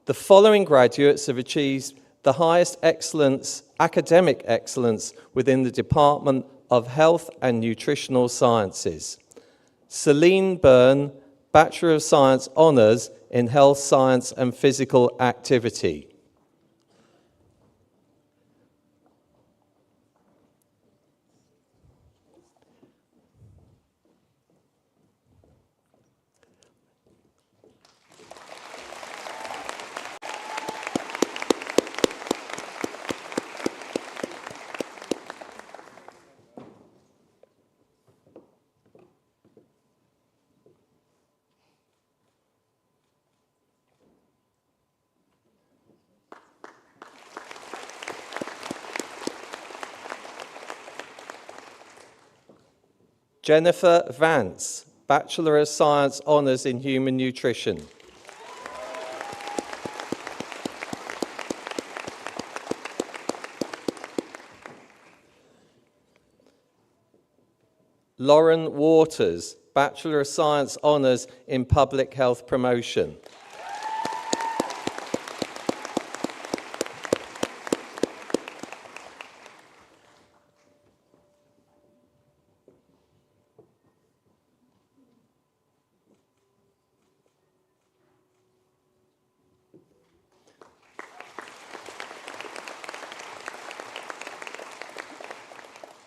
The following graduates have achieved the highest academic excellence within the Department of Health and Nutritional Sciences. Celine Byrne, Bachelor of Science Honours in Health Science and Physical Activity. Jennifer Vance, Bachelor of Science Honours in Human Nutrition. Lauren Waters, Bachelor of Science Honours in Public Health Promotion.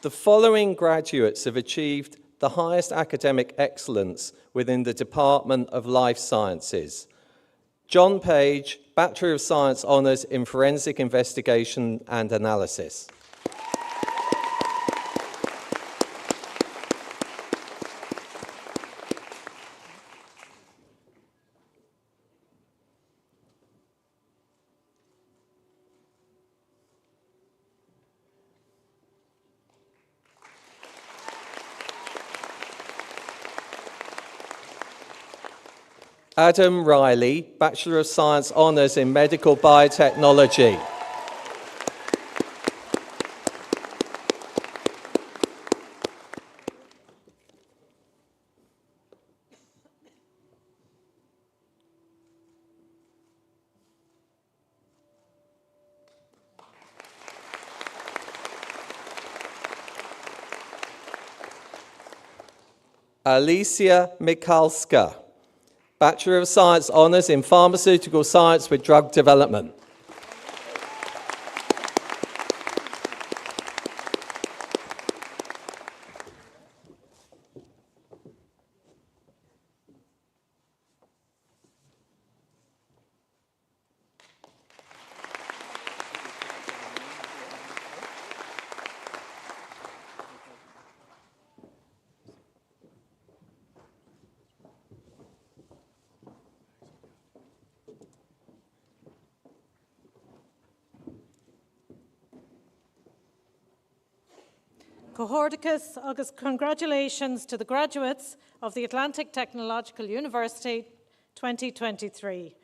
The following graduates have achieved the highest academic excellence within the Department of Life Sciences. John Page, Bachelor of Science Honours in Forensic Investigation and Analysis. Adam Riley, Bachelor of Science Honours in Medical Biotechnology. Alicia Mikalska, Bachelor of Science Honours in Pharmaceutical Science with Drug Development. Cohordicus, agus congratulations to the graduates of the Atlantic Technological University 2023.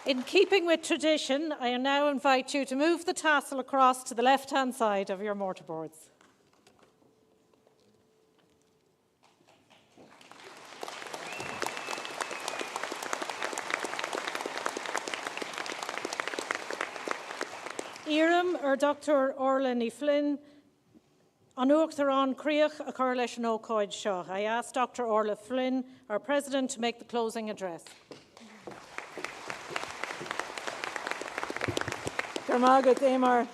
In keeping with tradition, I now invite you to move the tassel across to the left-hand side of your mortarboards. Iram Dr. Orla ní Flynn, an uachtar an críoch a chur leis an ócáid seo. I ask Dr. Orla Flynn, our President, to make the closing address. Garmagat Émar,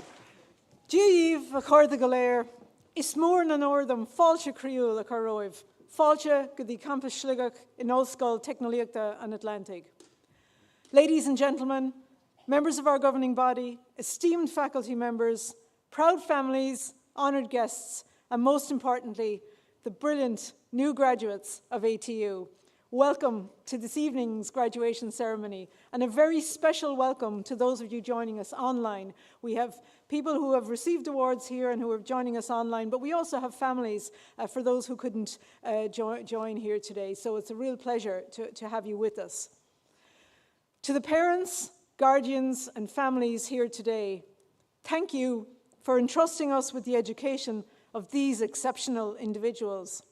Díomh a chuirde go léir, is mór na nórdam fáilte críúil a chur roimh, fáilte go dtí campus Sligo in Ollscoil Technoleachta an Atlantic. Ladies and gentlemen, members of our governing body, esteemed faculty members, proud families, honoured guests, and most importantly, the brilliant new graduates of ATU. Welcome to this evening's graduation ceremony, and a very special welcome to those of you joining us online. We have people who have received awards here and who are joining us online, but we also have families for those who couldn't join here today. So it's a real pleasure to have you with us. To the parents, guardians, and families here today, thank you for entrusting us with the education of these exceptional individuals.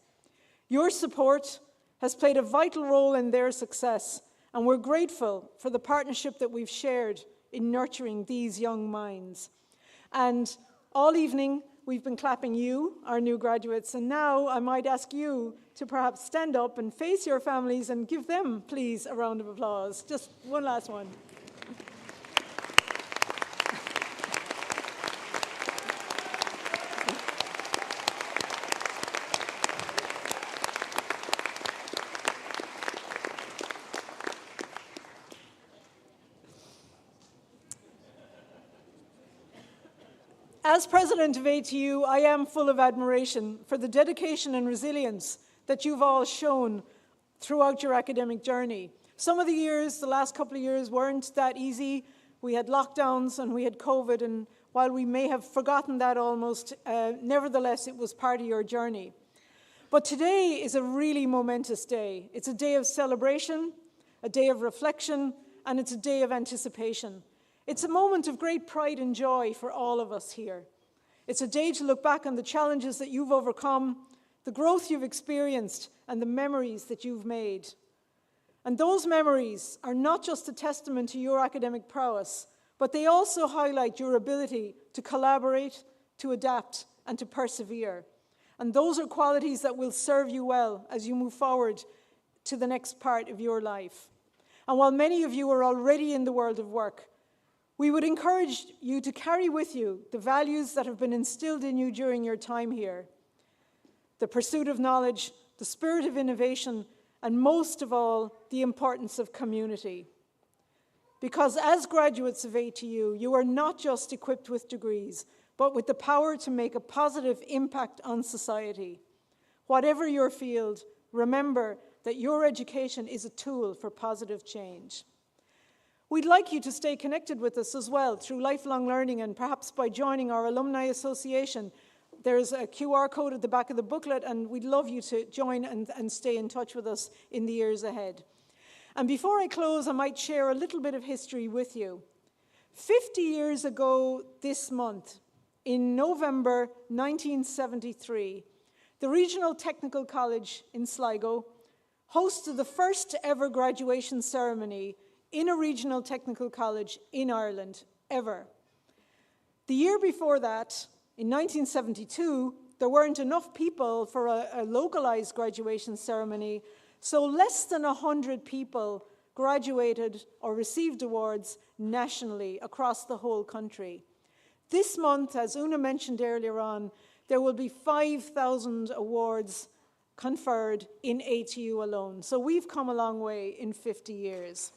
Your support has played a vital role in their success, and we're grateful for the partnership that we've shared in nurturing these young minds. And all evening, we've been clapping you, our new graduates, and now I might ask you to perhaps stand up and face your families and give them, please, a round of applause. Just one last one. As president of ATU, I am full of admiration for the dedication and resilience that you've all shown throughout your academic journey. Some of the years, the last couple of years, weren't that easy. We had lockdowns and we had COVID, and while we may have forgotten that almost, nevertheless, it was part of your journey. But today is a really momentous day. It's a day of celebration, a day of reflection, and it's a day of anticipation. It's a moment of great pride and joy for all of us here. It's a day to look back on the challenges that you've overcome, the growth you've experienced, and the memories that you've made. And those memories are not just a testament to your academic prowess, but they also highlight your ability to collaborate, to adapt, and to persevere. And those are qualities that will serve you well as you move forward to the next part of your life. And while many of you are already in the world of work, we would encourage you to carry with you the values that have been instilled in you during your time here. The pursuit of knowledge, the spirit of innovation, and most of all, the importance of community. Because as graduates of ATU, you are not just equipped with degrees, but with the power to make a positive impact on society. Whatever your field, remember that your education is a tool for positive change. We'd like you to stay connected with us as well through lifelong learning and perhaps by joining our alumni association. There's a QR code at the back of the booklet, and we'd love you to join and stay in touch with us in the years ahead. And before I close, I might share a little bit of history with you. 50 years ago this month, in November 1973, the Regional Technical College in Sligo hosted the first ever graduation ceremony in a regional technical college in Ireland, ever. The year before that, in 1972, there weren't enough people for a localized graduation ceremony, so less than 100 people graduated or received awards nationally across the whole country. This month, as Una mentioned earlier on, there will be 5,000 awards conferred in ATU alone. So we've come a long way in 50 years.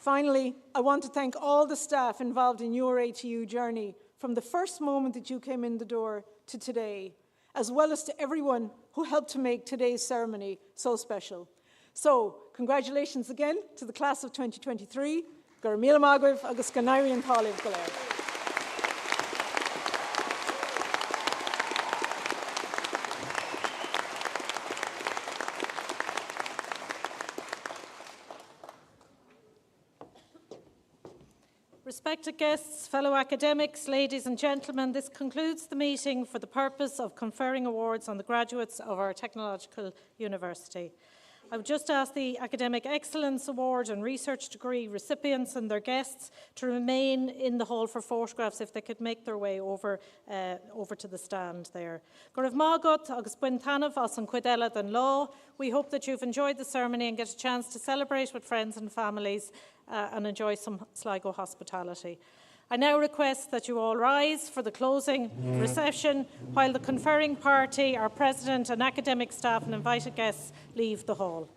Finally, I want to thank all the staff involved in your ATU journey from the first moment that you came in the door to today, as well as to everyone who helped to make today's ceremony so special. So, congratulations again to the class of 2023. Gur míle maith agah go n-éirí an talamh go léir. Respected guests, fellow academics, ladies and gentlemen, this concludes the meeting for the purpose of conferring awards on the graduates of our technological university. I would just ask the Academic Excellence Award and Research Degree recipients and their guests to remain in the hall for photographs if they could make their way over to the stand there. Gurv Magot agus Buintanov as an Cuidella than Law. We hope that you've enjoyed the ceremony and get a chance to celebrate with friends and families and enjoy some Sligo hospitality. I now request that you all rise for the closing reception while the conferring party, our president and academic staff and invited guests leave the hall.